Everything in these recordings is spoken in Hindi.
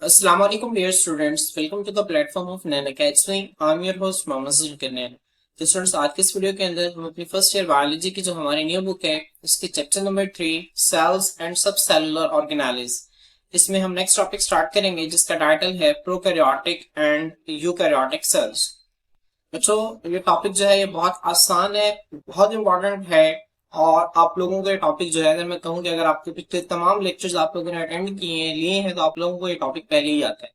Assalamu alaikum dear students, welcome to the platform of Nan Academy. I'm your host Mohammad Zulkarnain. तो स्टूडेंट्स आज के इस वीडियो के अंदर हम अपनी फर्स्ट ईयर बायोलॉजी की जो हमारी न्यू बुक है उसके चैप्टर नंबर 3 सेल्स एंड सब सेलुलर ऑर्गेनेलिज, इसमें हम नेक्स्ट टॉपिक स्टार्ट करेंगे जिसका टाइटल है प्रोकैरियोटिक एंड यूकैरियोटिक सेल्स। बच्चों ये टॉपिक जो है ये बहुत आसान है, बहुत इंपॉर्टेंट है और आप लोगों को ये टॉपिक जो है अगर मैं कहूँ कि अगर आपके पिछले तमाम लेक्चर्स आप लोगों ने अटेंड किए हैं लिए हैं तो आप लोगों को ये टॉपिक पहले ही आता है।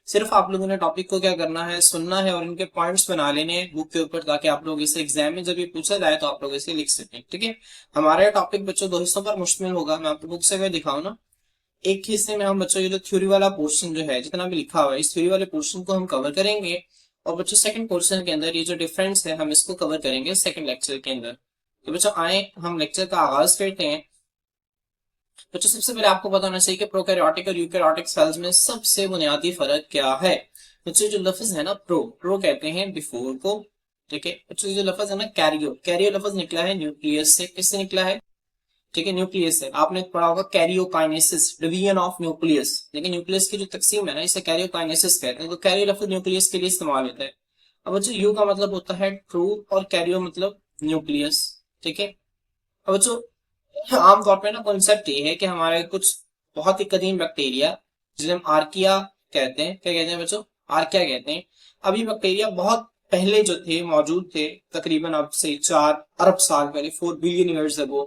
सिर्फ आप लोगों ने टॉपिक को क्या करना है, सुनना है और इनके पॉइंट्स बना लेने हैं बुक के ऊपर ताकि आप लोग इसे एग्जाम में जब ये पूछा जाए तो आप लोग इसे लिख सकें। ठीक है, हमारा टॉपिक बच्चों दो हिस्सों पर मुश्तमिल होगा। मैं आपको बुक से अगर दिखाऊं ना, एक हिस्से में हम बच्चों ये जो थ्योरी वाला पोर्शन जो है जितना भी लिखा हुआ है इस थ्योरी वाले पोर्शन को हम कवर करेंगे और बच्चों सेकंड पोर्शन के अंदर ये जो डिफरेंस है हम इसको कवर करेंगे सेकंड लेक्चर के अंदर। तो बच्चों आए हम लेक्चर का आगाज करते हैं। बच्चों सबसे पहले आपको पता होना चाहिए कि प्रोकैरियोटिक और यूकैरियोटिक सेल्स में सबसे बुनियादी फर्क क्या है। बच्चों जो लफ्ज है ना प्रो कहते हैं बिफोर को। ठीक है बच्चों जो लफ्ज है ना कैरियो लफ्ज निकला है न्यूक्लियस से। किससे निकला है? ठीक है न्यूक्लियस से। आपने पढ़ा होगा कैरियोकाइनेसिस, डिवीजन ऑफ न्यूक्लियस। लेकिन न्यूक्लियस की जो तकसीम है ना इसे कैरियोकाइनेसिस कहते हैं। तो कैरियो लफ्ज न्यूक्लियस के लिए इस्तेमाल होता है। अब बच्चों यू का मतलब होता है ट्रू और कैरियो मतलब न्यूक्लियस। ठीक है, अब बच्चों आमतौर पे ना कॉन्सेप्ट ये है कि हमारे कुछ बहुत ही कदीम बैक्टीरिया जिसे हम आर्किया कहते हैं, क्या कहते हैं बच्चों? आर्किया कहते हैं। अभी बैक्टीरिया बहुत पहले जो थे मौजूद थे, तकरीबन अब से 4 अरब साल पहले, 4 बिलियन ईयर्स अगो।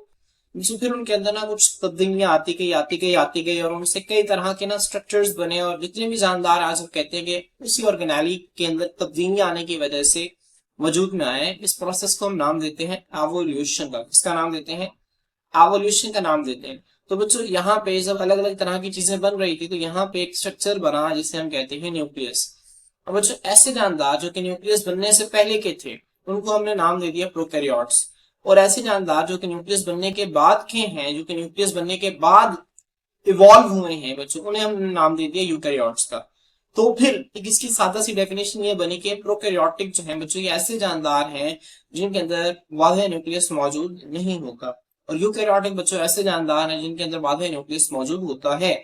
फिर उनके अंदर ना कुछ तब्दीलियां आती गई और उनसे कई तरह के ना स्ट्रक्चर्स बने और जितने भी जानदार आज हम कहते हैं कि उसी ऑर्गेनाली के अंदर तब्दीलियां आने की वजह से वजूद में आए। इस प्रोसेस को हम नाम देते हैं एवोल्यूशन का। किसका नाम देते हैं? एवोल्यूशन का नाम देते हैं। तो बच्चों यहाँ पे जब अलग अलग तरह की चीजें बन रही थी तो यहाँ पे एक स्ट्रक्चर बना जिसे हम कहते हैं न्यूक्लियस। और बच्चों ऐसे जानदार जो कि न्यूक्लियस बनने से पहले के थे उनको हमने नाम दे दिया प्रोकैरियोट्स, और ऐसे जानदार जो कि न्यूक्लियस बनने के बाद के हैं, जो कि न्यूक्लियस बनने के बाद इवॉल्व हुए हैं बच्चों, उन्हें हमने नाम दे दिया यूकैरियोट्स का। तो फिर एक इसकी सादा सी डेफिनेशन ये बनी कि प्रोकैरियोटिक जो है बच्चों ये ऐसे जानदार हैं जिनके अंदर वाज़ेह न्यूक्लियस मौजूद नहीं होगा, और यूकैरियोटिक बच्चों ऐसे जानदार हैं जिनके अंदर वाज़ेह न्यूक्लियस मौजूद होता है।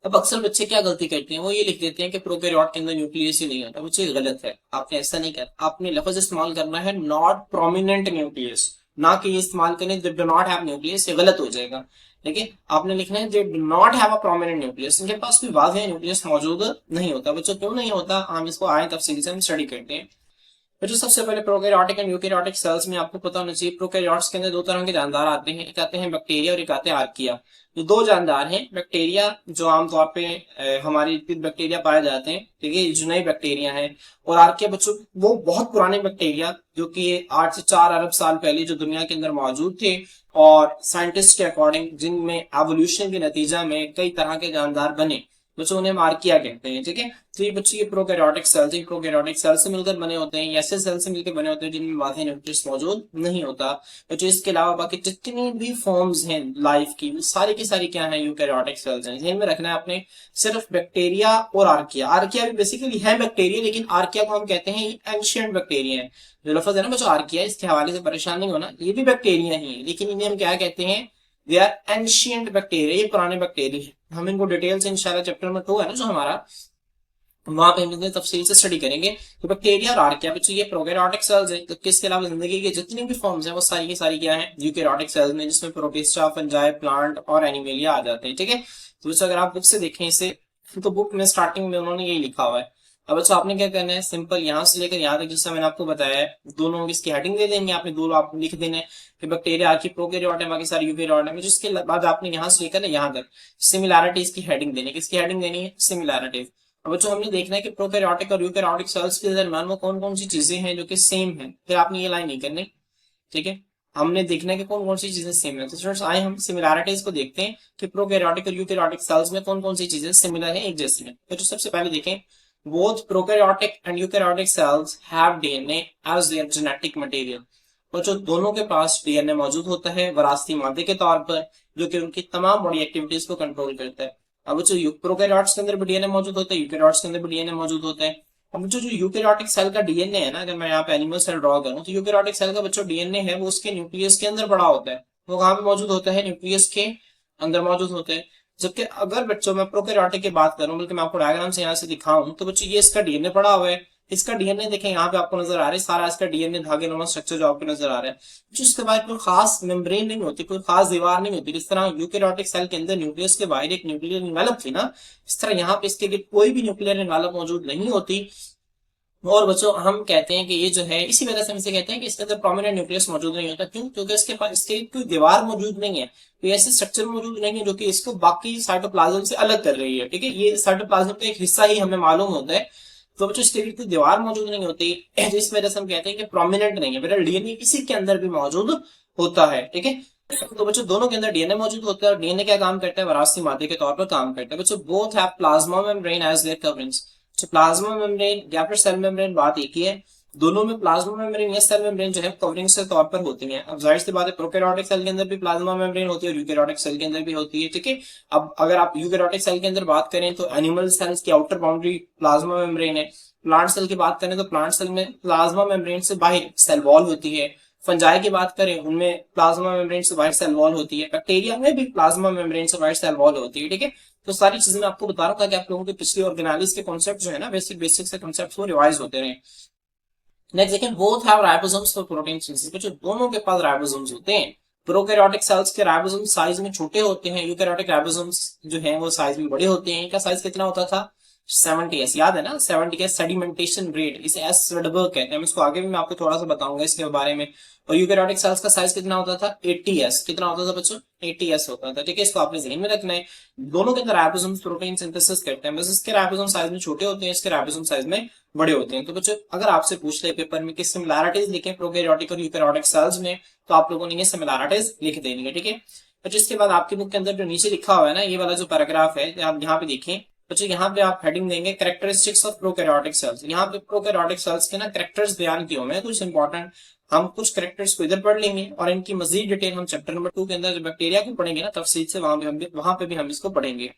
अब अक्सर बच्चे क्या गलती करते हैं, वो ये लिख देते हैं कि प्रोकैरियोट के अंदर न्यूक्लियस ही नहीं होता। बच्चे गलत है, आपने ऐसा नहीं करना। आपने लफ्ज इस्तेमाल करना है नॉट प्रोमिनेंट न्यूक्लियस, ना कि ये इस्तेमाल करें दे डू नॉट हैव न्यूक्लियस, ये गलत हो जाएगा। लेकिन आपने लिखना है दे do not have a prominent nucleus, इनके पास कोई वाज़ेह न्यूक्लियस मौजूद नहीं होता। बच्चों क्यों नहीं होता, हम इसको आए तफसील से हम स्टडी करते हैं। तो सबसे पहले प्रोकैरियोटिक एंड यूकैरियोटिक सेल्स में आपको पता होना चाहिए प्रोकैरियोट्स के अंदर दो तरह के जानदार आते हैं, एक आते हैं बैक्टीरिया और एक आते हैं आर्किया। जो दो जानदार हैं, बैक्टीरिया जो आमतौर पे हमारी बैक्टीरिया पाए जाते हैं, ठीक है, जो नए बैक्टीरिया हैं, और आर्किया बच्चों वो बहुत पुराने बैक्टीरिया जो कि 8 से 4 अरब साल पहले जो दुनिया के अंदर मौजूद थे और साइंटिस्ट के अकॉर्डिंग जिनमें एवोल्यूशन के नतीजा में कई तरह के जानदार बने, बच्चों उन्हें आर्किया कहते हैं। ठीक है, तो ये बच्चों ये प्रोकैरियोटिक सेल्स, प्रोकैरियोटिक सेल्स से मिलकर बने होते हैं, ऐसे सेल्स से मिलकर बने होते हैं जिनमें वाज़ेह न्यूक्लियस मौजूद नहीं होता। बच्चों इसके अलावा बाकी जितनी भी फॉर्म्स हैं लाइफ की, वो सारी की सारी क्या है, यूकैरियोटिक सेल्स हैं। ध्यान में रखना है आपने सिर्फ बैक्टीरिया और आर्किया। आर्किया भी बेसिकली है बैक्टीरिया, लेकिन आर्किया को हम कहते हैं एंशिएंट बैक्टीरिया है। जो लफ्ज है ना बच्चों आर्किया, इसके हवाले से परेशान नहीं होना, ये भी बैक्टीरिया ही है, लेकिन इन्हें हम क्या कहते हैं, दे आर एंशिएंट बैक्टीरिया, ये पुराने बैक्टीरिया। हम इनको डिटेल से इंशाल्लाह चैप्टर नंबर 2 है ना जो हमारा, वहां पे हम तफसील से स्टडी करेंगे। तो बैक्टीरिया और आर्किया बच्चों ये प्रोकैरियोटिक सेल्स है। तो इसके अलावा जिंदगी के जितनी भी फॉर्म्स हैं वो सारी की सारी क्या है, यूकैरियोटिक सेल्स में, जिसमें प्रोटिस्टा, फंजाई, प्लांट और एनिमेलिया आ जाते हैं। ठीक है, तो बच्चों अगर आप बुक से देखें इसे तो बुक में स्टार्टिंग में उन्होंने यही लिखा हुआ है। अब बच्चों आपने क्या करना है, सिंपल यहाँ से लेकर यहाँ तक जैसा मैंने आपको बताया है, दोनों इसकी हेडिंग दे देंगे आपने, दोनों आप लिख देना है कि बैक्टीरिया आर्की प्रोकैरियोट है, बाकी सारी यूकैरियोट है। जिसके बाद आपने यहाँ से लेकर यहाँ तक सिमिलैरिटीज की हेडिंग देनी है। किसकी हेडिंग देनी है? सिमिलैरिटीज। अब बच्चों हमने देखना है कि प्रोकैरियोटिक और यूकैरियोटिक सेल्स के दरमियान वो कौन कौन सी चीजें हैं जो कि सेम है, फिर आपने ये लाइन नहीं करनी। ठीक है, हमने देखना है कि कौन कौन सी चीजें सेम है। तो स्टूडेंट्स आए हम सिमिलैरिटीज को देखते हैं कि प्रोकैरियोटिक और यूकैरियोटिक सेल्स में कौन कौन सी चीजें सिमिलर है, एक जैसी है। तो सबसे पहले देखें, both prokaryotic and eukaryotic cells have DNA as their genetic material. बच्चों दोनों के पास डीएनए मौजूद होता है वरासती मादे के तौर पर, जो कि उनकी तमाम बॉडी एक्टिविटीज को कंट्रोल करता है। अब बच्चों प्रोकैरियोट्स के अंदर भी डीएनए मौजूद होता है, यूकैरियोट्स के अंदर भी डीएनए मौजूद होता है। अब जो यूकैरियोटिक सेल का डीएनए है ना, अगर मैं यहाँ पे एनिमल सेल ड्रॉ करूँ तो यूकैरियोटिक सेल का बच्चों डीएनए है वो उसके न्यूक्लियस के अंदर पड़ा होता है। वो कहाँ पे मौजूद होता है? न्यूक्लियस के अंदर मौजूद होता है। जबकि अगर बच्चों मैं प्रोकैरियोटिक की बात करूं, बल्कि मैं आपको डायग्राम से यहाँ से दिखाऊं, तो बच्चों ये इसका डीएनए पड़ा हुआ है। इसका डीएनए देखें यहाँ पे आपको नजर आ रहा है, सारा इसका डीएनए धागे नुमा स्ट्रक्चर जो आपको नजर आ रहा है। जो इसके बाद कोई खास मेम्ब्रेन नहीं होती, कोई खास दीवार नहीं होती। जिस तरह यूकेरियोटिक सेल के अंदर न्यूक्लियस के बाहर एक न्यूक्लियर एनवेलप थी ना, इस तरह यहाँ पे इसके कोई भी न्यूक्लियर एनवेलप मौजूद नहीं होती। और बच्चों हम कहते हैं कि ये जो है, इसी वजह से हम इसे कहते हैं कि इसके अंदर प्रोमिनेंट न्यूक्लियस मौजूद नहीं होता। क्यों? क्योंकि इसके पास इसके कोई दीवार मौजूद नहीं है, कोई ऐसे स्ट्रक्चर मौजूद नहीं है जो कि इसको बाकी साइटोप्लाज्म से अलग कर रही है। ठीक है, ये साइटोप्लाज्म का एक हिस्सा ही हमें मालूम होता है। तो बच्चों इसके कोई दीवार मौजूद नहीं होती, जिस वजह से हम कहते हैं कि प्रोमिनेंट नहीं है। मेरा डीएनए इसी के अंदर भी मौजूद होता है। ठीक है, तो बच्चों दोनों के अंदर डीएनए मौजूद होता है। और डीएनए क्या काम करता है? विरासती मादे के तौर पर काम करता है। बच्चों both have plasma membrane as their coverings. तो प्लाज्मा मेम्ब्रेन या फिर सेल मेम्ब्रेन, बात एक ही है। दोनों में प्लाज्मा मेम्ब्रेन या सेल मेम्ब्रेन जो है कवरिंग के तौर पर होती है। अब जाहिर सी बात है, प्रोकैरियोटिक सेल के अंदर भी प्लाज्मा मेम्ब्रेन होती है और यूकेरियोटिक सेल के अंदर भी होती है। ठीक है, अब अगर आप यूकेरियोटिक सेल के अंदर बात करें तो एनिमल सेल्स की आउटर बाउंड्री प्लाज्मा मेम्ब्रेन है। प्लांट सेल की बात करें तो प्लांट सेल में प्लाज्मा मेम्ब्रेन से बाहर सेल वॉल होती है। फंजाई की बात करें, उनमें प्लाज्मा मेम्ब्रेन से बाहर सेल वॉल होती है। बैक्टीरिया में भी प्लाज्मा मेम्ब्रेन से बाहर सेल वॉल होती है। ठीक है, तो सारी चीजें मैं आपको बता रहा था कि आप लोगों के पिछले ऑर्गेनाइज के कॉन्सेप्ट जो है ना, बेसिक बेसिक से कॉन्सेप्ट वो रिवाइज होते रहे। नेक्स्ट देखें, both have ribosomes for protein synthesis. बच्चों दोनों के पास राइबोसोम्स होते हैं। प्रोकैरियोटिक सेल्स के राइबोसोम साइज में छोटे होते हैं, यूकैरियोटिक राइबोसोम्स जो हैं वो साइज में बड़े होते हैं। इनका साइज कितना होता था? 70s, याद है ना? 70s सेडिमेंटेशन रेट, इसे एस सेडबर्ग कहते हैं। मैं इसको आगे भी मैं आपको थोड़ा सा बताऊंगा इसके बारे में। और यूकैरियोटिक सेल्स का साइज कितना होता था? 80s। कितना होता था बच्चों? 80s होता था। ठीक है, इसको आपने ध्यान में रखना है। दोनों के अंदर राइबोसोम्स प्रोटीन सिंथेसिस करते हैं, बस इसके राइबोसोम साइज में छोटे होते हैं, इसके राइबोसोम साइज में बड़े होते हैं। तो बच्चों अगर आपसे पूछ ले पेपर में कि सिमिलैरिटीज लिखें प्रोकैरियोटिक और यूकैरियोटिक सेल्स में, तो आप लोगों ने ये सिमिलैरिटीज लिख देनी है। ठीक है, बच्चों इसके बाद आपकी बुक के अंदर जो नीचे लिखा हुआ है ना, ये वाला जो पैराग्राफ है, आप यहाँ पे देखें बच्चों, यहाँ पे आप हेडिंग देंगे कैरेक्टरिस्टिक्स ऑफ प्रोकैरियोटिक सेल्स। यहाँ पे प्रोकैरियोटिक सेल्स के ना कैरेक्टर्स बयान किए हुए हैं कुछ इंपॉर्टेंट। हम कुछ कैरेक्टर्स को इधर पढ़ लेंगे और इनकी मजीद डिटेल हम चैप्टर नंबर 2 के अंदर जो बैक्टीरिया को पढ़ेंगे ना तफसील से, वहां पे भी हम इसको पढ़ेंगे।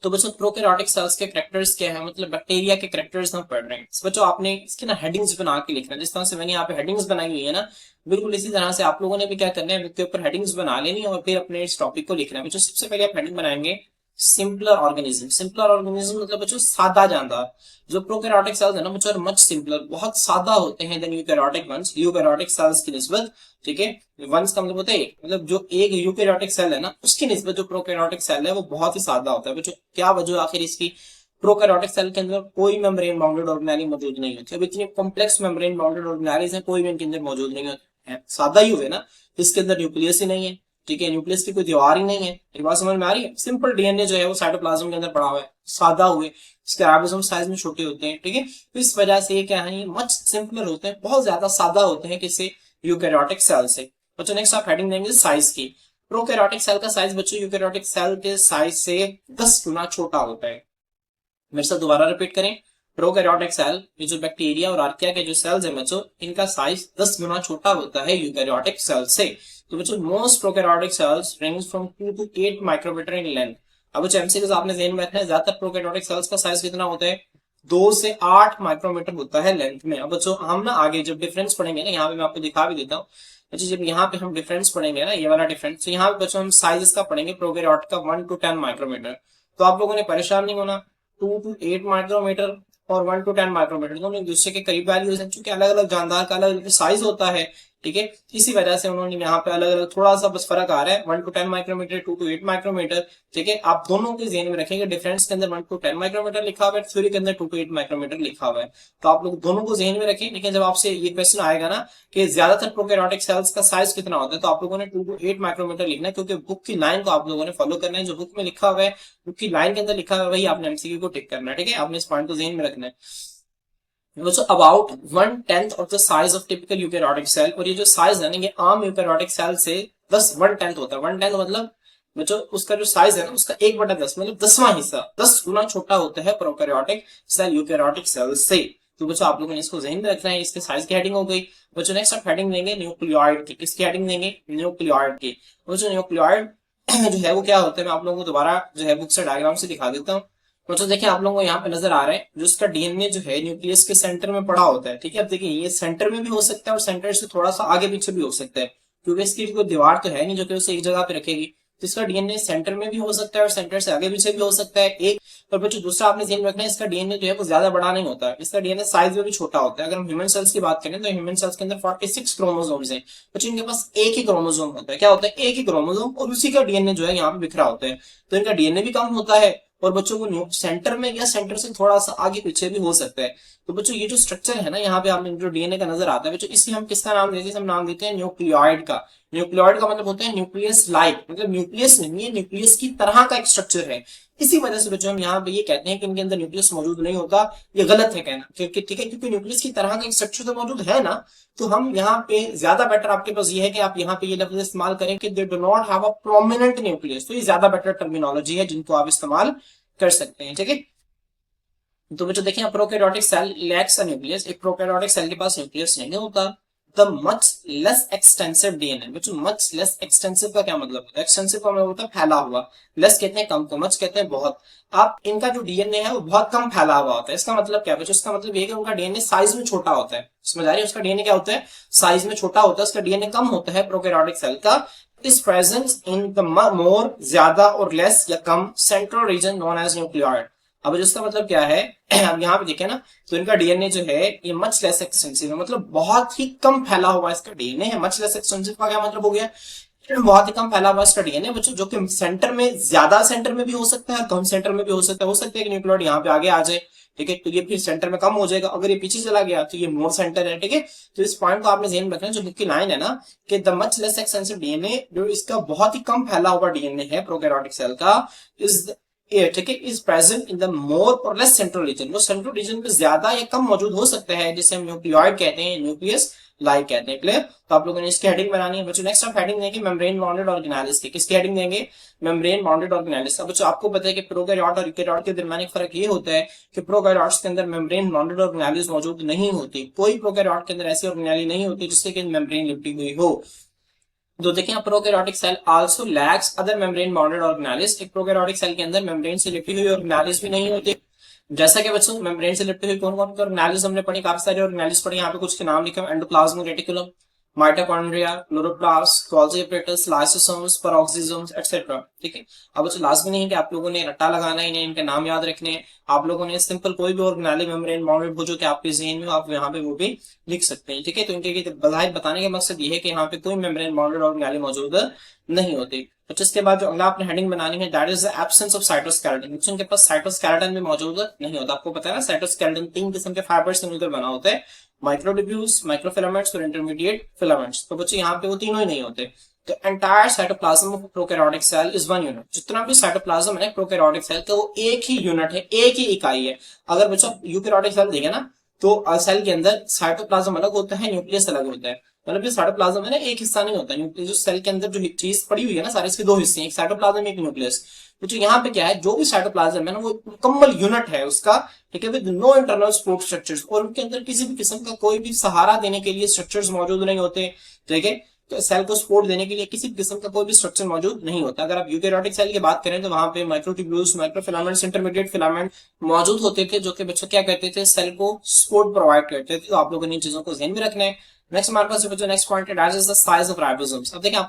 तो बच्चों प्रोकैरियोटिक सेल्स के कैरेक्टर्स क्या है, मतलब बैक्टीरिया के कैरेक्टर्स हम पढ़ रहे हैं। बच्चों आपने इसके ना हेडिंग्स बना के लिखना है, जिस तरह से मैंने यहाँ पे हेडिंग्स बनाई हुई है ना, बिल्कुल इसी तरह से आप लोगों ने भी क्या करना है, बुक के ऊपर हेडिंग्स बना लेनी है और फिर अपने इस टॉपिक को लिखना है। बच्चों सबसे पहले आप हेडिंग बनाएंगे सिंपलर ऑर्गेनिज्म। सिंपलर ऑर्गेनिज्म मतलब बच्चों सादा जानदार। जो प्रोकैरियोटिक सेल्स है ना बच्चों, मच सिंपलर, बहुत सादा होते हैं than eukaryotic ones, eukaryotic cells की निस्बत। ठीक है, वंस का मतलब होता है एक, मतलब जो एक यूकैरियोटिक सेल है ना उसकी निस्बत जो प्रोकैरियोटिक सेल है वो बहुत ही सादा होता है। बच्चों क्या वजह आखिर इसकी? प्रोकैरियोटिक सेल के अंदर कोई मेम्ब्रेन बाउंडेड ऑर्गेनेली मौजूद नहीं होती। अब इतनी कॉम्प्लेक्स मेम्ब्रेन बाउंडेड ऑर्गेनेलीज है, कोई भी इनके अंदर मौजूद नहीं होते हैं, सादा ही हुए ना। इसके अंदर न्यूक्लियस ही नहीं है। ठीक है, न्यूक्लियस की कोई दीवार ही नहीं है। ये बात समझ में आ रही है? सिंपल डीएनए जो है वो साइटोप्लाज्म के अंदर पड़ा हुआ है, सादा हुए, इसके राइबोसोम साइज में छोटे होते हैं। ठीक है, तो इस वजह से ये क्या है, मच सिंपलर होते हैं, बहुत ज्यादा सादा होते हैं किसी यूकैरियोटिक सेल से। बच्चों नेक्स्ट आप हेडिंग देंगे साइज की। प्रोकैरियोटिक सेल का साइज बच्चों यूकैरियोटिक सेल के साइज से 10 गुना छोटा होता है। मेरे साथ दोबारा रिपीट करें, प्रोकैरियोटिक सेल, ये जो बैक्टीरिया और आर्किया के जो सेल्स हैं बच्चों, इनका साइज 10 गुना छोटा होता है यूकैरियोटिक सेल से। तो बच्चों most prokaryotic cells range from 2 to 8 micrometre in length. अब बच्चों एमसीक्यूज आपने ध्यान में रखना है, ज्यादातर प्रोकैरियोटिक सेल्स का साइज कितना होता है? 2 से 8 माइक्रोमीटर होता है लेंथ में। अब बच्चों हम ना आगे जब डिफरेंस पढ़ेंगे ना, यहाँ पे मैं आपको दिखा भी देता हूँ। अच्छा, जब यहाँ पे हम डिफरेंस पढ़ेंगे ना, ये वाला डिफरेंस, तो यहाँ पे बच्चों हम साइज का पढ़ेंगे प्रोकैरियोटिक का 1 to 10 माइक्रोमीटर। तो आप लोगों ने परेशान नहीं होना, 2 to 8 माइक्रोमीटर और 1 to 10 माइक्रोमीटर दोनों एक दूसरे के करीब वैल्यूज हैं, क्योंकि अलग अलग जानदार का अलग अलग साइज होता है। ठीक है, इसी वजह से उन्होंने यहाँ पे अलग अलग थोड़ा सा बस फर्क आ रहा है, 1 to 10 माइक्रोमीटर, 2 to 8 माइक्रोमीटर। ठीक है, आप दोनों के ध्यान में रखेंगे, डिफरेंस के अंदर 1 to 10 माइक्रोमीटर लिखा हुआ है, थ्योरी के अंदर 2 to 8 माइक्रोमीटर लिखा हुआ है। तो आप लोग दोनों को ध्यान में रखें। लेकिन जब आपसे ये क्वेश्चन आएगा ना कि ज्यादातर प्रोकैरियोटिक सेल्स का साइज कितना होता है, तो आप लोगों ने 2 to 8 माइक्रोमीटर लिखना है, क्योंकि बुक की लाइन को आप लोगों ने फॉलो करना है। जो बुक में लिखा हुआ है, बुक की लाइन के अंदर लिखा हुआ है, वही आपने एमसीक्यू को टिक करना है। ठीक है, आपने इस पॉइंट को ध्यान में रखना है। Also about 1/10 of the size of typical eukaryotic cell। और ये जो साइज है ना, ये आम यूकैरियोटिक सेल से 1/10 होता है। 1/10 मतलब बच्चों उसका जो साइज है ना, उसका 1/10 मतलब 10वां हिस्सा, 10 गुना छोटा होता है प्रोकैरियोटिक सेल यूकैरियोटिक सेल से। तो बच्चों आप लोगों ने इसको ध्यान में रखना है। इसके साइज की हेडिंग हो गई। बच्चों नेक्स्ट आप हेडिंग देंगे न्यूक्लियोइड की। किसकी हेडिंग देंगे? न्यूक्लियोइड की। बच्चों न्यूक्लियोइड जो है वो क्या होता है, मैं आप लोगों को दोबारा जो है बुक से डायग्राम से दिखा देता हूँ। तो देखिए आप लोगों को यहाँ पे नजर आ रहा है, जो इसका डीएनए जो है न्यूक्लियस के सेंटर में पड़ा होता है। ठीक है, अब देखिए ये सेंटर में भी हो सकता है और सेंटर से थोड़ा सा आगे पीछे भी हो सकता है, क्योंकि इसकी कोई दीवार तो है नहीं जो कि उसे एक जगह पे रखेगी। तो इसका डीएनए सेंटर में भी हो सकता है और सेंटर से आगे पीछे भी हो सकता है एक। और बच्चों दूसरा आपने ध्यान रखना है, इसका डीएनए जो है वो ज्यादा बड़ा नहीं होता है, इसका डीएनए साइज में भी छोटा होता है। अगर हम ह्यूमन सेल्स की बात करें तो ह्यूमन सेल्स के अंदर 46 क्रोमोसोम्स हैं, बच्चों इनके पास एक ही क्रोमोसोम होता है। क्या होता है? एक ही क्रोमोसोम, और उसी का डीएनए जो है यहाँ पे बिखरा होता है। तो इनका डीएनए भी कम होता है और बच्चों को सेंटर में या सेंटर से थोड़ा सा आगे पीछे भी हो सकता है। तो बच्चों ये जो स्ट्रक्चर है ना यहाँ पे आपने जो डीएनए का नजर आता है बच्चों, इसे हम किसका नाम देते हैं? हम नाम देते हैं न्यूक्लियोइड का। न्यूक्लियोइड का मतलब होता है न्यूक्लियस लाइक, मतलब न्यूक्लियस नहीं है, न्यूक्लियस की तरह का एक स्ट्रक्चर है। इसी वजह से बच्चों हम यहाँ पे ये कहते हैं कि इनके अंदर न्यूक्लियस मौजूद नहीं होता। ये गलत है कहना, क्योंकि ठीक है, क्योंकि न्यूक्लियस की तरह का एक स्ट्रक्चर तो मौजूद है ना। तो हम यहाँ पे ज्यादा बेटर आपके पास ये है कि आप यहाँ पे ये लफ्ज इस्तेमाल करें कि दे do not have a prominent nucleus. तो ये ज्यादा बेटर टर्मिनोलॉजी है जिनको आप इस्तेमाल कर सकते हैं। ठीक है, तो बच्चों देखिए prokaryotic cell lacks a nucleus, एक प्रोकैरियोटिक सेल के पास न्यूक्लियस नहीं होता। The much less extensive DNA, बच्चों मच लेस एक्सटेंसिव का क्या मतलब होता है? एक्सटेंसिव का मतलब होता है फैला हुआ, लेस कहते हैं कम को, मच कहते हैं बहुत। आप इनका जो डीएनए है वो बहुत कम फैला हुआ होता है। इसका मतलब क्या बच्चों? इसका मतलब ये है कि उनका डीएनए साइज में छोटा होता है। समझ आ रही है? उसका डीएनए क्या होता है? साइज में छोटा होता है, उसका डीएनए कम होता है प्रोकैरियोटिक सेल का। Is present in the more, ज्यादा, और लेस या कम central region known as nucleoid. अब जिसका मतलब क्या है अब यहाँ पे देखें ना, तो इनका डीएनए जो है ये मच लेस एक्सटेंसिव है, मतलब बहुत ही कम फैला हुआ इसका डीएनए है। मच लेस एक्सटेंसिव का क्या मतलब हो गया? बहुत ही कम फैला हुआ इसका डीएनए बच्चों, जो कि सेंटर में, ज्यादा सेंटर में भी हो सकता है, कम सेंटर में भी हो सकता है। हो सकता है कि न्यूक्लियोइड यहाँ पे आगे आ जाए, ठीक है, तो ये फिर सेंटर में कम हो जाएगा। अगर ये पीछे चला गया तो ये मोर सेंटर है। ठीक है, तो इस पॉइंट को आपने ध्यान में रखना है। जो बुक की लाइन है ना कि the much less extensive DNA, जो इसका बहुत ही कम फैला हुआ डीएनए है प्रोकैरियोटिक सेल का, इज ठीक है, इज प्रेजेंट इन द मोर और लेस सेंट्रल रीजन। वो सेंट्रल रीजन पे ज्यादा या कम मौजूद हो सकता है, जिसे हम न्यूक्लियोइड कहते हैं, न्यूक्लियस लाइक कहते हैं। क्लियर? तो आप लोगों ने इसकी हेडिंग बनानी है बच्चों। नेक्स्ट आप हेडिंग देंगे मेम्ब्रेन बाउंडेड ऑर्गेनेलिस की। किसकी हेडिंग देंगे? Membrane bounded organelles. अब बच्चों आपको पता है कि प्रोकैरियोट और यूकैरियोट के दरमियान एक फर्क ये होता है कि प्रोकैरियोट्स के अंदर मेम्ब्रेन बाउंडेड ऑर्गेनेलिस मौजूद नहीं होती। कोई प्रोकैरियोट के अंदर ऐसी ऑर्गेनेली नहीं होती जिससे कि मेम्ब्रेन लिपटी हुई हो। तो देखिए prokaryotic cell also lacks other membrane bounded organelles. एक प्रोकैरियोटिक सेल के अंदर मेम्ब्रेन से लिपटी हुई ऑर्गेनेलिस भी नहीं होती। जैसा कि बच्चों मेम्ब्रेन से लिपटी हुई कौन कौन सी ऑर्गेनेलिस हमने पढ़ी? काफी सारी ऑर्गेनेलिस पढ़ी। यहाँ पे कुछ के नाम लिखे, endoplasmic reticulum, mitochondria, chloroplast, Golgi apparatus, lysosomes, peroxisomes etcetera. ठीक है, अब बच्चों लाजमी नहीं है कि आप लोगों ने रट्टा लगाना है, इन्हें इनके नाम याद रखने हैं। आप लोगों ने सिंपल कोई भी ऑर्गेनेली मेम्ब्रेन बाउंडेड हो जो कि आपके ज़हन में, आप यहाँ पे वो भी लिख सकते हैं। ठीक है, तो इनके बजाय बताने का मकसद ये है कि यहाँ पे कोई मेम्ब्रेन बाउंडेड ऑर्गेनेली मौजूद नहीं होती। तो इसके बाद जो अगला आपने हेडिंग बनानी है, that is the absence of cytoskeleton. उनके पास साइटोस्केलेटन भी मौजूद नहीं होता। आपको पता है ना साइटोस्केलेटन 3 किस्म के फाइबर्स से मिलकर बना होता है, माइक्रोट्यूब्यूल्स, माइक्रोफिलामेंट्स और इंटरमीडिएट फिलामेंट्स। तो बच्चे यहाँ पे वो तीनों ही नहीं होते। तो entire cytoplasm of prokaryotic cell is one unit. जितना भी साइटोप्लाज्म है प्रोकैरियोटिक सेल का वो एक ही यूनिट है, एक ही इकाई है। अगर बच्चों यूकैरियोटिक सेल देखे ना तो सेल के अंदर साइटोप्लाज्म अलग होता है, न्यूक्लियस अलग होता है। मतलब जो साइटोप्लाज्म है ना एक हिस्सा नहीं होता। न्यूक्लियस जो सेल के अंदर जो चीज पड़ी हुई है ना सारे, इसके दो हिस्से हैं, एक साइटोप्लाज्म एक न्यूक्लियस। तो जो यहाँ पे क्या है, जो भी साइटोप्लाज्म है ना वो मुकम्मल यूनिट है उसका। ठीक है, with no internal support structures, और उनके अंदर किसी भी किस्म का कोई भी सहारा देने के लिए स्ट्रक्चर्स मौजूद नहीं होते। ठीक है, तो सेल को सपोर्ट देने के लिए किसी भी किस्म का कोई भी स्ट्रक्चर मौजूद नहीं होता। अगर आप यूकैरियोटिक सेल की बात करें तो वहां पे माइक्रोट्यूब्यूल्स, माइक्रोफिलामेंट्स, इंटरमीडिएट फिलामेंट मौजूद होते थे, जो कि बच्चों क्या करते थे, सेल को सपोर्ट प्रोवाइड करते थे। तो आप लोगों ने इन चीजों को ध्यान में रखना है। नेक्स्ट हमारे पास बच्चों नेक्स्ट पॉइंट है, that is the size of ribosomes. अब देखिए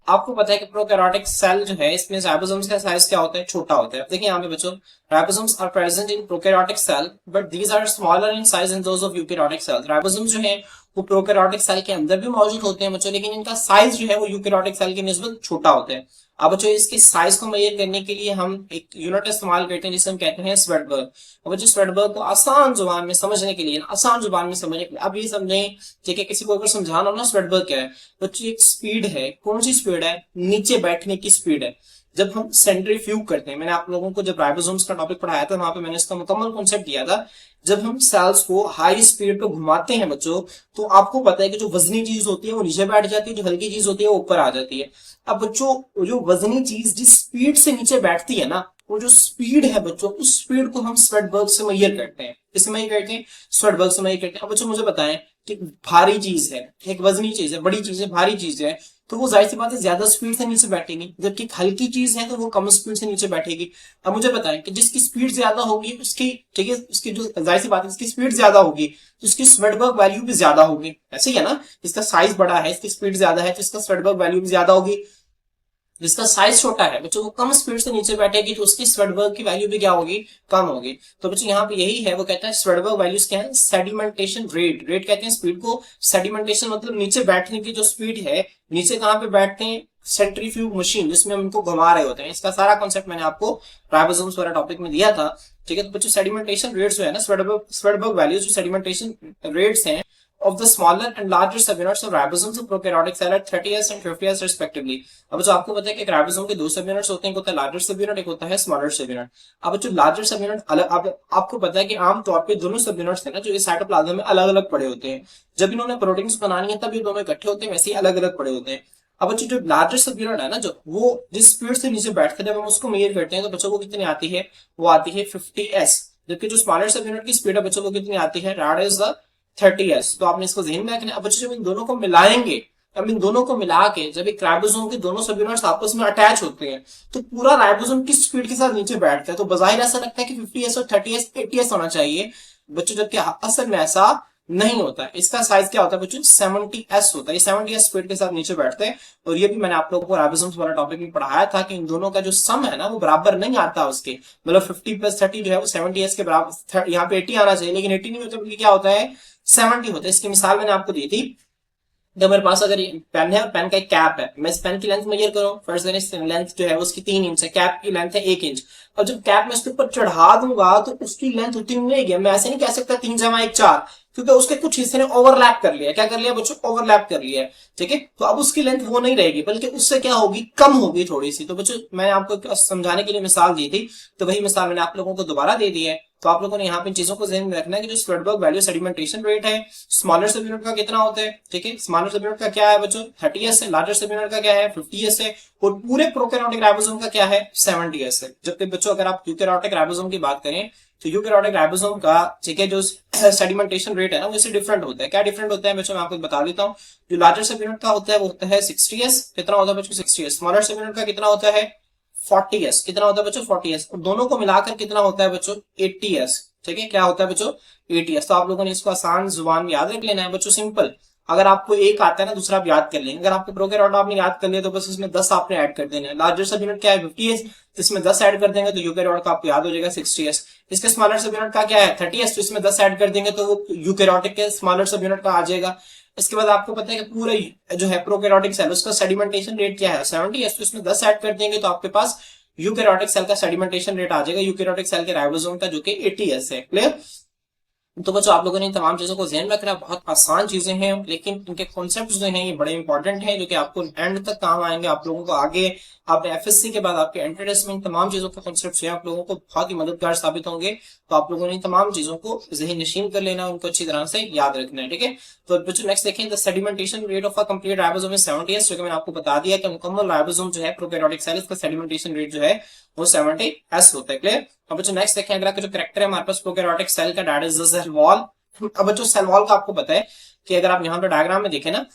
आपको पता है कि प्रोकैरियोटिक सेल जो है इसमें राइबोसोम्स का साइज क्या होता है? छोटा होता है। अब देखिए यहाँ पे बच्चों ribosomes are present in prokaryotic cell but these are smaller in size in those of eukaryotic cell. Ribosomes जो है वो प्रोकैरियोटिक सेल के अंदर भी मौजूद होते हैं बच्चों, लेकिन इनका साइज जो है वो यूकैरियोटिक सेल की निस्बत छोटा होता है। अब बच्चों इसके साइज को मेजर करने के लिए हम एक यूनिट इस्तेमाल करते हैं जिसे हम कहते हैं स्वेटबर्ग। अब बच्चों स्वेटबर्ग को आसान जुबान में समझने के लिए, आसान जुबान में समझने के लिए अब ये समझें, ठीक है, किसी को अगर समझाना हो ना स्वेटबर्ग क्या है, बच्चों एक स्पीड है। कौन सी स्पीड है? नीचे बैठने की स्पीड है। जब हम सेंट्रीफ्यूग करते हैं, मैंने आप लोगों को जब राइबोसोम्स का टॉपिक पढ़ाया था वहां पे मैंने इसका मुकम्मल कॉन्सेप्ट दिया था। जब हम सेल्स को हाई स्पीड पे घुमाते हैं बच्चों, तो आपको पता है कि जो वजनी चीज होती है वो नीचे बैठ जाती है, जो हल्की चीज होती है वो ऊपर आ जाती है। अब बच्चों जो वजनी चीज जिस स्पीड से नीचे बैठती है ना, वो जो स्पीड है बच्चों, उस स्पीड को हम स्वेटबर्ग से मेजर करते हैं। किससे मेजर करते हैं? स्वेटबर्ग से मेजर करते हैं। अब बच्चों मुझे बताएं कि भारी चीज है, एक वजनी चीज है, बड़ी चीज है, भारी चीज है, तो वो जाहिर सी बात है ज्यादा स्पीड से नीचे बैठेगी, जबकि हल्की चीज है तो वो कम स्पीड से नीचे बैठेगी। अब मुझे बताएं कि जिसकी स्पीड ज्यादा होगी उसकी, ठीक है, उसकी जो जाहिर सी बात है इसकी स्पीड ज्यादा होगी तो इसकी स्वेटबर्ग वैल्यू भी ज्यादा होगी। ऐसे ही है ना, इसका साइज बड़ा है, इसकी स्पीड ज्यादा है तो इसका स्वेटबर्ग वैल्यू भी ज्यादा होगी। जिसका साइज छोटा है बच्चों, वो कम स्पीड से नीचे बैठेगी तो उसकी स्वेडबर्ग की वैल्यू भी क्या होगी, कम होगी। तो बच्चों यहाँ पे यही है, वो कहता है स्वेडबर्ग वैल्यूज क्या है, सेडिमेंटेशन रेट, रेट कहते हैं स्पीड को, सेडिमेंटेशन मतलब नीचे बैठने की जो स्पीड है, नीचे कहाँ पे बैठते हैं, सेंट्रीफ्यूग मशीन जिसमें हम इनको घुमा रहे होते हैं। इसका सारा कॉन्सेप्ट मैंने आपको राइबोसोम्स वाला टॉपिक में दिया था। ठीक है, तो बच्चों सेडिमेंटेशन रेट्स जो है ना, स्वेडबर्ग वैल्यूज जो सेडिमेंटेशन रेट्स हैं of the smaller and larger subunits of ribosomes of prokaryotic cell at 30s and 50s respectively। अब जो आपको पता है कि राइबोसोम के दो सब यूनिट्स होते हैं, एक होता है लार्जर सब यूनिट, एक होता है स्मॉलर सब यूनिट। अब जो लार्जर सब यूनिट अलग, अब आपको पता है कि आमतौर पे दोनों सब यूनिट्स है ना जो इस साइटोप्लाज्म में अलग अलग पड़े होते हैं, जब इन्होंने प्रोटीन्स बनानी है तब ये दोनों इकट्ठे होते हैं, वैसे ही अलग अलग पड़े होते हैं। अब बच्चों जो लार्जर सब यूनिट है ना, जो वो जिस स्पीड से नीचे बैठते हैं जब हम उसको मेजर करते हैं तो बच्चों को कितनी आती है, वो आती है 50s। जबकि जो स्मॉलर सब यूनिट की स्पीड है बच्चों को कितनी आती है, दैट इज द 30s। तो आपने इसको ध्यान में रखना। अब बच्चों जब इन दोनों को मिलाएंगे, अब इन दोनों को मिला के जब एक राइबोसोम के दोनों सब यूनिट्स आपस में अटैच होते हैं तो पूरा राइबोसोम किस स्पीड के साथ नीचे बैठता है, तो बाहिर ऐसा लगता है कि 50s और 30s 80s होना चाहिए बच्चों, जबकि असल में ऐसा नहीं होता है। इसका साइज क्या होता है बच्चों, 70s होता है। ये 70s स्पीड के साथ नीचे बैठते हैं। और ये भी मैंने आप लोगों को राइबोसोम्स वाला टॉपिक में पढ़ाया था कि इन दोनों का जो सम है ना वो बराबर नहीं आता उसके, मतलब 50+30 जो है वो 70s के बराबर, यहाँ पे 80 आना चाहिए लेकिन 80 नहीं होता, बल्कि क्या होता है 70 होता है। इसकी मिसाल मैंने आपको दी थी, जब मेरे पास अगर पेन है और पेन का एक कैप है, मैं इस पेन की लेंथ मेजर करूं, फर्स्ट लेंथ जो है उसकी 3 इंच है, कैप की लेंथ है 1 इंच। और जब कैप मैं इसके ऊपर चढ़ा दूंगा तो उसकी लेंथ उतनी नहीं रहेगी। मैं ऐसे नहीं कह सकता 3 × 1 4, क्योंकि उसके कुछ हिस्से ने ओवरलैप कर लिया। क्या कर लिया बच्चों, ओवरलैप कर लिया है। ठीक है, तो अब उसकी लेंथ वो नहीं रहेगी, बल्कि उससे क्या होगी, कम होगी थोड़ी सी। तो बच्चों मैंने आपको समझाने के लिए मिसाल दी थी, तो वही मिसाल मैंने आप लोगों को दोबारा दे दी है। तो आप लोगों ने यहाँ पे चीजों को ध्यान में रखना है कि जो स्वेडबर्ग वैल्यू सेडिमेंटेशन रेट है स्मॉलर सब यूनिट का कितना होता है। ठीक है, स्मॉलर सब यूनिट का क्या है बच्चों, 30s है, लार्जर सब यूनिट का क्या है 50s है, और पूरे प्रोकैरियोटिक राइबोसोम का क्या है 70s है। जबकि बच्चों अगर आप यूकैरियोटिक राइबोसोम की बात करें तो यूकैरियोटिक राइबोसोम का, ठीक है, जो सेडिमेंटेशन रेट है ना वो इससे डिफरेंट होता है। क्या डिफरेंट होता है बच्चों, मैं आपको बता देता हूँ। जो लार्जर सब यूनिट का होता है वो होता है 60s, कितना होता है बच्चों 60s। स्मॉलर सब यूनिट का कितना होता है 40s, कितना होता है बच्चों 40s। और दोनों को मिलाकर कितना होता है बच्चों 80s। ठीक है, क्या होता है बच्चों 80s। तो आप लोगों ने इसको आसान जुबान में याद रख लेना है बच्चों, सिंपल। अगर आपको एक आता है ना दूसरा आप याद कर लेंगे। अगर आपको प्रोकैरियोट आपने याद कर लिया तो बस उसमें 10 आपने ऐड कर देना है। लार्जर सब यूनिट क्या है 50s, तो इसमें 10 ऐड कर देंगे तो यूकैरियोट का आपको याद हो जाएगा 60s। इसके स्मॉलर सब यूनिट का क्या है 30s, तो इसमें 10 ऐड कर देंगे तो वो यूकैरियोटिक के स्मॉलर सब यूनिट का आ जाएगा। इसके बाद आपको पता है कि पूरा जो है प्रोकैरियोटिक सेल उसका सेडिमेंटेशन रेट क्या है 70s, तो इसमें 10 ऐड कर देंगे तो आपके पास यूकैरियोटिक सेल का सेडिमेंटेशन रेट आ जाएगा यूकैरियोटिक सेल के राइबोसोम का, जो कि 80s है। क्लियर। तो बच्चों आप लोगों ने इन तमाम चीजों को ध्यान रखना। बहुत आसान चीजें हैं लेकिन इनके कॉन्सेप्ट जो हैं ये बड़े इंपॉर्टेंट हैं, जो कि आपको एंड तक काम आएंगे। आप लोगों को आगे आपने एफएससी के बाद आपके एंट्रेंस में तमाम चीजों के कॉन्सेप्ट जो है आप लोगों को बहुत ही मददगार साबित होंगे। तो आप लोगों ने तमाम चीजों को जहन नशीन कर लेना, उनको अच्छी तरह से याद रखना है। ठीक है, तो बच्चों नेक्स्ट देखें, the sedimentation rate of a complete ribosome is 70s, जो कि मैंने आपको बता दिया कि मुकम्मल राइबोसोम जो है प्रोकैरियोटिक सेल, इसका सेडिमेंटेशन रेट जो है वो 70s होता है। क्लियर। अब बच्चों नेक्स्ट देखें, अगला जो कैरेक्टर है हमारे पास प्रोकैरियोटिक सेल का, that is the cell wall. अब बच्चों सेल वॉल का आपको पता है कि अगर आप यहाँ पे डायग्राम में देखें ना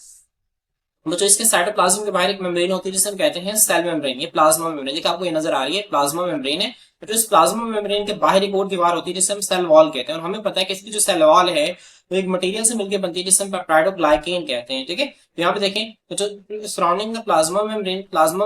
बच्चों, इसके साइटोप्लाज्म के बाहर एक मेम्ब्रेन होती है जिसे हम कहते हैं सेल मेम्ब्रेन। ये प्लाज्मा मेम्ब्रेन, देखिए आपको ये नजर आ रही है प्लाज्मा मेम्ब्रेन है। तो इस प्लाज्मा मेम्ब्रेन के बाहर एक और दीवार होती है जिसे हम सेल वॉल कहते हैं। और हमें पता है कि इसकी जो सेल वॉल है वो एक मटेरियल से मिलकर बनती है जिसे हम पेप्टाइडोग्लाइकेन कहते हैं। ठीक है, तो यहाँ पे देखें तो जो सराउंडिंग द प्लाज्मा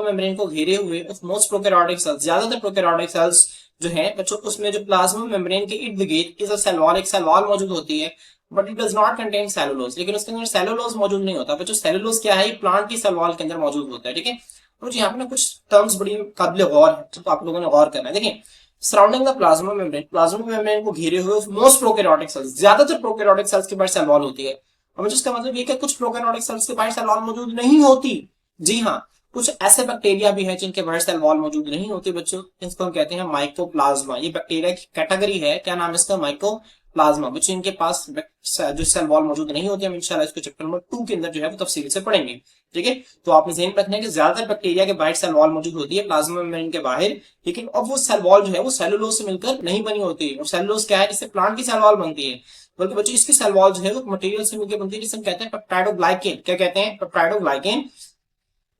मेम्ब्रेन को घेरे हुए मोस्ट प्रोकैरियोटिक सेल्स, ज्यादातर प्रोकैरियोटिक सेल्स जो है बच्चों, उसमें जो प्लाज्मा मेम्ब्रेन के इर्द गिर्द इस सेल वॉल, एक सेल वॉल मौजूद होती है, but it does not contain cellulose. लेकिन उसके अंदर सेलुलोज मौजूद नहीं होता। बच्चों सेलुलोज क्या है, प्लांट की सेल वॉल के अंदर मौजूद होता है। ठीक है, तो यहाँ पे ना कुछ टर्म्स बड़ी काबिल गौर है, तो आप लोगों ने गौर करना है। देखिए, surrounding the plasma membrane, plasma membrane को घेरे हुए मोस्ट प्रोकैरियोटिक सेल्स, ज्यादातर प्रोकैरियोटिक सेल्स के बाहर सेल वॉल होती है। अब जिसका मतलब ये कि कुछ प्रोकैरियोटिक सेल्स के बाहर सेल वॉल मौजूद नहीं होती। जी हाँ, कुछ ऐसे बैक्टीरिया भी हैं जिनके बाहर सेल वॉल मौजूद नहीं होती बच्चों, इसको हम कहते हैं माइकोप्लाज्मा। ये बैक्टीरिया की कैटेगरी है, क्या नाम है इसका, माइकोप्लाज्मा। बच्चों इनके पास जो सेल वॉल मौजूद नहीं होती, हम इंशाल्लाह इसको चैप्टर नंबर 2 के अंदर जो है वो तफसील से पढ़ेंगे। ठीक है, तो आपने ध्यान रखना है कि ज्यादातर बैक्टीरिया के बाहर सेल वॉल मौजूद होती है प्लाज्मा मेम्ब्रेन के बाहर, लेकिन अब वो सेल वॉल जो है वो सेलुलोज से मिलकर नहीं बनी होती। और सेलुलोज क्या है, जिससे प्लांट की सेल वॉल बनती है, बल्कि बच्चों इसकी सेल वॉल जो है वो मटेरियल से मिलकर बनती है जिसे हम कहते हैं पेप्टाइडोग्लाइकेन। क्या कहते हैं, peptidoglycan.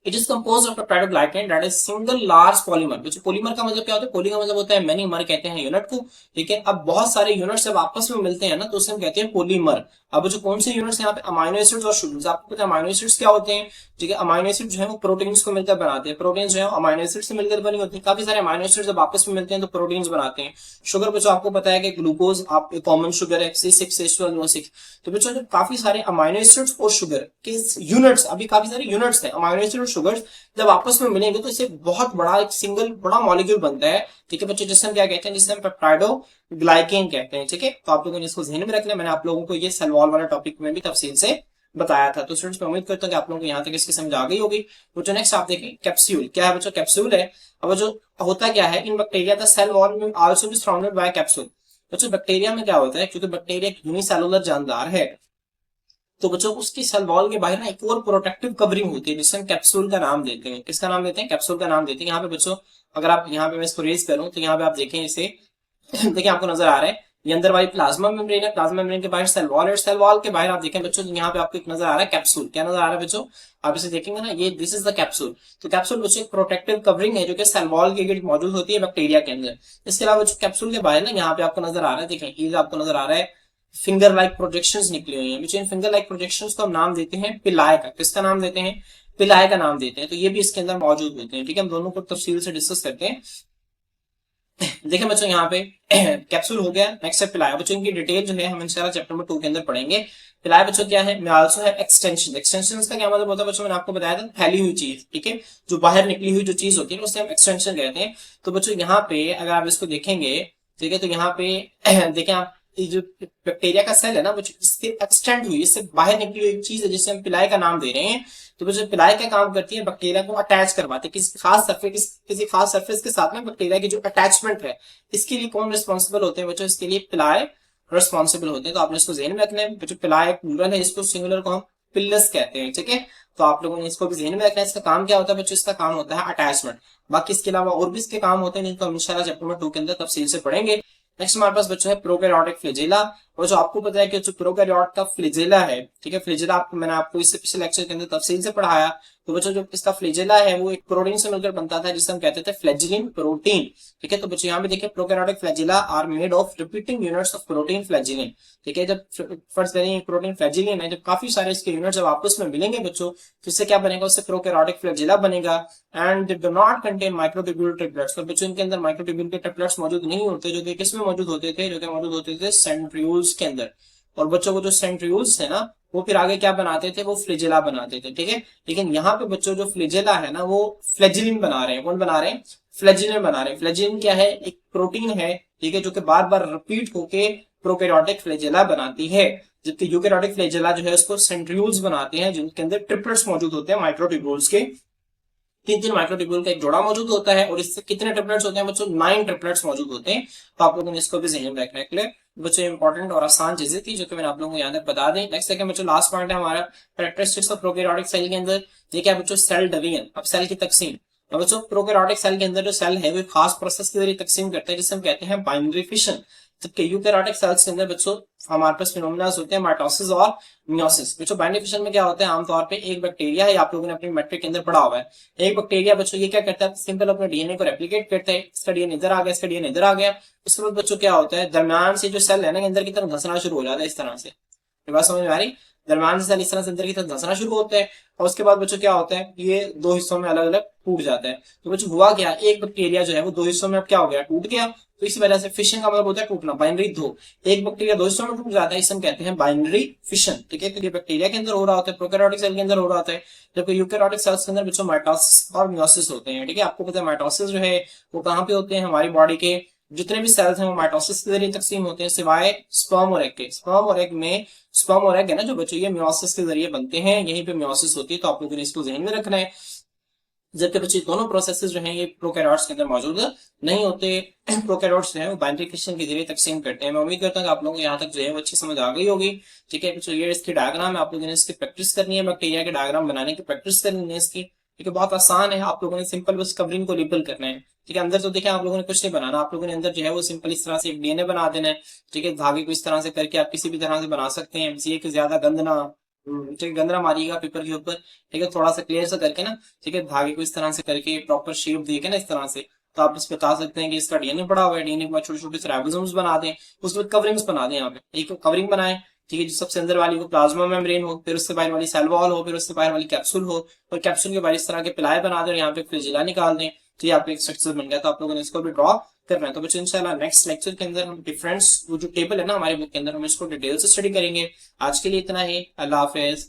It is compose of peptidoglycan that is single large polymer. जो पॉलीमर का मतलब क्या होता है, पॉली का मतलब होता है मेनी, मर कहते हैं यूनिट को, ठीक है। अब बहुत सारे यूनिट्स जब आपस में मिलते हैं ना तो उसे हम कहते हैं पॉलीमर। अब जो कौन से यूनिट्स यहाँ पे अमाइनो एसिड्स और शुगर्स, आपको पता है अमाइनो एसिड्स क्या होते हैं, ठीक है। अमाइनो एसिड जो है वो प्रोटीन्स को मिलकर बनाते हैं, प्रोटीन जो है अमाइनो एसिड से मिलकर बनी होती है। काफी सारे अमाइनो एसिड जब आपस में मिलते हैं तो प्रोटीन्स बनाते हैं। शुगर बच्चों आपको पता है कि ग्लूकोज आप कॉमन शुगर है C6H12O6। तो बच्चों जब काफी सारे अमाइनो एसिड्स और शुगर के यूनिट्स, अभी काफी सारे यूनिट्स हैं अमाइनो एसिड और शुगर, जब आपस में मिलेंगे तो इससे बहुत बड़ा एक सिंगल बड़ा मॉलिक्यूल बनता है, ठीक है बच्चों, जिसे हम क्या कहते हैं, जिसे हम पेप्टाइडो ग्लाइकेन कहते हैं, ठीक है। तो आप लोगों ने इसको ध्यान में रखना है, मैंने आप लोगों को ये सेल वॉल वाला टॉपिक में भी तफसील से बताया था। तो स्टूडेंट्स मैं उम्मीद करता हूँ कि आप लोगों को यहाँ तक इसकी समझ आ गई होगी। बच्चों नेक्स्ट आप देखें कैप्सूल, क्या है बच्चों, कैप्सूल है। अब जो होता क्या है, in bacteria the cell wall में also be surrounded by capsule. बच्चों बैक्टीरिया में क्या होता है, क्योंकि बैक्टीरिया एक यूनिसेलुलर जानदार है, तो बच्चों उसकी सेल वॉल के बाहर ना एक और प्रोटेक्टिव कवरिंग होती है जिसे हम कैप्सूल का नाम देते हैं। किसका नाम देते हैं, कैप्सूल का नाम देते हैं। यहाँ पे बच्चों अगर आप यहाँ पे मैं इसको रेज करूं तो यहाँ पे आप देखें इसे देखिए आपको नजर आ रहा है, ये अंदर वाली प्लाज्मा मेम्ब्रेन है, प्लाज्मा मेम्ब्रेन के बाहर सेल वॉल है, सेल वॉल के बाहर आप देखें बच्चों यहाँ पे आपको एक नजर आ रहा है कैप्सूल। क्या नजर आ रहा है बच्चों, आप इसे देखेंगे ना, ये दिस इज द कैप्सूल। तो कैप्सूल बच्चों एक प्रोटेक्टिव कवरिंग है जो कि सेल वॉल के गिर्द मौजूद होती है बैक्टीरिया के अंदर। इसके अलावा बच्चों कैप्सूल के बाहर ना यहाँ पे आपको नजर आ रहा है, देखें ये आपको नजर आ रहा है फिंगर लाइक प्रोजेक्शंस निकली हुई हैं। इन फिंगर लाइक प्रोजेक्शंस को हम नाम देते हैं पिलाय का। किसका नाम देते हैं, पिलाय का नाम देते हैं। तो ये भी इसके अंदर मौजूद होते हैं, ठीक है। हम दोनों को तफसील से डिस्कस करते हैं। देखें बच्चों यहाँ पे कैप्सूल हो गया, नेक्स्ट है पिलाया। बच्चों इनकी डिटेल जो है हम इंशाल्लाह चैप्टर नंबर 2 के अंदर पढ़ेंगे। पिलाया बच्चों क्या है, आल्सो है एक्सटेंशन। एक्सटेंशन का क्या मतलब होता है बच्चों, मैंने आपको बताया था फैली हुई चीज, ठीक है, जो बाहर निकली हुई जो चीज होती है उसे हम एक्सटेंशन कहते हैं। तो बच्चों यहाँ पे अगर आप इसको देखेंगे, ठीक है, तो यहाँ पे देखें आप ये जो बैक्टीरिया का सेल है ना बच्चों, इससे एक्सटेंड हुई, इससे बाहर निकली हुई एक चीज है जिसे हम पिलाई का नाम दे रहे हैं। तो बच्चों पिलाई क्या काम करती है, बैक्टीरिया को अटैच करवाते हैं किसी खास सरफेस के साथ में। बैक्टीरिया की जो अटैचमेंट है इसके लिए कौन रिस्पॉन्सिबल होते हैं बच्चों, इसके लिए पिलाए रिस्पॉन्सिबल होते हैं। तो आपने इसको ज़हन में रखना है। बच्चों पिलाए प्लूरल है, इसको सिंगुलर को हम पिल्लस कहते हैं, ठीक है। तो आप लोगों ने इसको भी ज़हन में रखना है। इसका काम क्या होता है बच्चों, इसका काम होता है अटैचमेंट। बाकी इसके अलावा और भी इसके काम होते हैं जिनको हम इंशाल्लाह चैप्टर नंबर 2 के अंदर तफसील से पढ़ेंगे। नेक्स्ट हमारे पास बच्चों है प्रोकैरियोटिक फ्लैजेला। और जो आपको पता है कि जो प्रोकैरियोट का फ्लैजेला है, ठीक है, फ्लैजेला आपको मैंने आपको इससे पिछले लेक्चर के अंदर तफसील से पढ़ाया। तो बच्चों जो इसका फ्लैजेला है वो एक प्रोटीन से मिलकर बनता था जिसे हम कहते थे फ्लैजिलिन प्रोटीन, ठीक है। तो बच्चों यहाँ पे देखिए prokaryotic flagella are made of repeating units of protein flagellin, ठीक है। जब फर्स्ट करें प्रोटीन फ्लैजिलिन है, जब काफी सारे इसके यूनिट जब आपस में मिलेंगे बच्चों तो इससे क्या बनेगा, उससे प्रोकैरियोटिक फ्लैजेला बनेगा। And they do not contain microtubule triplets. तो बच्चों इनके अंदर माइक्रोट्यूब्यूल के ट्रिप्लेट्स मौजूद नहीं होते, जो कि किसमें मौजूद होते थे, जो कि मौजूद होते थे सेंट्रियोल्स के अंदर। और बच्चों को जो सेंट्रियोल्स है ना वो फिर आगे क्या बनाते थे, वो फ्लैजेला बनाते थे, ठीक है। लेकिन यहाँ पे बच्चों जो फ्लैजेला है ना वो फ्लैजिलिन बना रहे हैं। कौन बना रहे हैं, फ्लैजिलिन बना रहे हैं। फ्लैजिलिन क्या है, एक प्रोटीन है, ठीक है, जो कि बार बार रिपीट होके प्रोकैरियोटिक फ्लैजेला बनाती है। जबकि यूकैरियोटिक फ्लैजेला जो है उसको सेंट्रियोल्स बनाते हैं जिनके अंदर ट्रिप्लेट्स मौजूद होते हैं माइक्रोट्यूब्यूल्स के। 3 माइक्रोट्यूब्यूल का एक जोड़ा मौजूद होता है। और इससे कितने ट्रिपलेट्स होते हैं बच्चों, 9 ट्रिपलेट्स मौजूद होते हैं। तो आप लोगों ने इसको भी ध्यान में रखना है। क्लियर बच्चों, इंपॉर्टेंट और आसान चीजें थी जो कि मैंने आप लोगों को यहाँ तक बता दें। नेक्स्ट सेकंड बच्चों लास्ट पॉइंट है हमारा कैरेक्टरिस्टिक्स ऑफ प्रोकैरियोटिक सेल के अंदर। ये क्या बच्चों, सेल डिवीजन। अब सेल की तकसीम, अब बच्चों प्रोकैरियोटिक सेल के अंदर जो सेल है वो खास प्रोसेस के जरिए तकसीम करते हैं जिसे हम कहते हैं बाइनरी फिशन। जबकि यूकैरियोटिक सेल्स के अंदर बच्चों हमारे पास फिनोमिना होते हैं माइटोसिस और मियोसिस। बच्चों बाइनरी फिशन में क्या होता है, आमतौर पे एक बैक्टीरिया है, आप लोगों ने अपनी मैट्रिक के अंदर पढ़ा हुआ है। एक बैक्टीरिया बच्चों ये क्या करता है, सिंपल अपने डीएनए को रेप्लिकेट करता है। इसका डीएनए इधर आ गया, इसका डीएनए इधर आ गया। उसके बाद बच्चों क्या होता है, दरम्यान से जो सेल है ना अंदर की तरफ धंसना शुरू हो जाता है इस तरह से। बात समझ में आ रही, दरम्यान से सेल इस तरह से अंदर की तरफ धंसना शुरू होता है। और उसके बाद बच्चों क्या होता है, ये 2 हिस्सों में अलग अलग टूट जाता है। तो बच्चों हुआ क्या, एक बैक्टीरिया जो है वो 2 हिस्सों में अब क्या हो गया, टूट गया। तो इस वजह से फिशन का मतलब होता है टूटना, बाइनरी दो। एक बैक्टीरिया 2 हिस्सों में टूट जाता है, इसे हम कहते हैं बाइनरी फिशन, ठीक है। तो ये बैक्टीरिया के अंदर हो रहा होता है, प्रोकैरियोटिक सेल के अंदर हो रहा होता है। जबकि यूकैरियोटिक सेल्स के अंदर बच्चों माइटोसिस और मियोसिस होते हैं, ठीक है। आपको पता है माइटोसिस जो है वो कहाँ पे होते हैं, हमारी बॉडी के जितने भी सेल्स हैं वो माइटोसिस के जरिए तकसीम होते हैं सिवाय स्पर्म और एग के। स्पर्म और एग में, स्पर्म और एग है ना जो बच्चों ये मियोसिस के जरिए बनते हैं, यहीं पे मियोसिस होती है। तो आप लोगों ने इसको ध्यान में रखना है। जबकि बच्चे दोनों प्रोसेसेस जो हैं ये प्रोकैरियोट्स के अंदर मौजूद नहीं होते। प्रोकैरियोट्स जो है वो बाइनरी फिशन के जरिए तकसीम करते हैं। मैं उम्मीद करता हूँ कि आप लोगों को यहाँ तक जो है वो अच्छी समझ आ गई होगी, ठीक है। बच्चों ये इसकी डायग्राम है, आप लोगों ने इसकी प्रैक्टिस करनी है, बैक्टीरिया के डायग्राम बनाने की प्रैक्टिस करनी है इसकी, ठीक है। बहुत आसान है, आप लोगों ने सिंपल बस कवरिंग को लेबल करना है, ठीक है। अंदर तो देखिए आप लोगों ने कुछ नहीं बनाना, आप लोगों ने अंदर जो है वो सिंपल इस तरह से एक डीएनए बना देना है, ठीक है। धागे को इस तरह से करके आप किसी भी तरह से बना सकते हैं, ये कि ज्यादा गंद ना ठीक है, गंदरा मारिएगा पेपर के ऊपर, ठीक है, थोड़ा सा क्लियर सा करके ना, ठीक है, धागे को इस तरह से करके प्रॉपर शेप देके ना इस तरह से, तो आप इस बता सकते हैं कि इसका डीएनए पड़ा हुआ है। डीएनए के बाद छोटे छोटे से राइबोसोम्स बना दें, उसके बाद कवरिंग्स बना दें। यहाँ पे एक कवरिंग बनाए, ठीक है, जो सबसे अंदर वाली वो प्लाज्मा मेम्ब्रेन हो, फिर उससे बाहर वाली सेल वॉल हो, फिर उससे बाहर वाली कैप्सूल हो, और कैप्सूल के बाहर इस तरह के पिलाए बना दें और यहाँ पे फ्लैजेला निकाल दें। तो ये आपका एक स्ट्रक्चर बन गया। तो आप लोगों ने इसको भी ड्रॉ करना है। तो बच्चों इंशाल्लाह नेक्स्ट लेक्चर के अंदर हम डिफरेंस, वो जो टेबल है ना हमारे बुक के अंदर, हम इसको डिटेल से स्टडी करेंगे। आज के लिए इतना ही। अल्लाह हाफिज।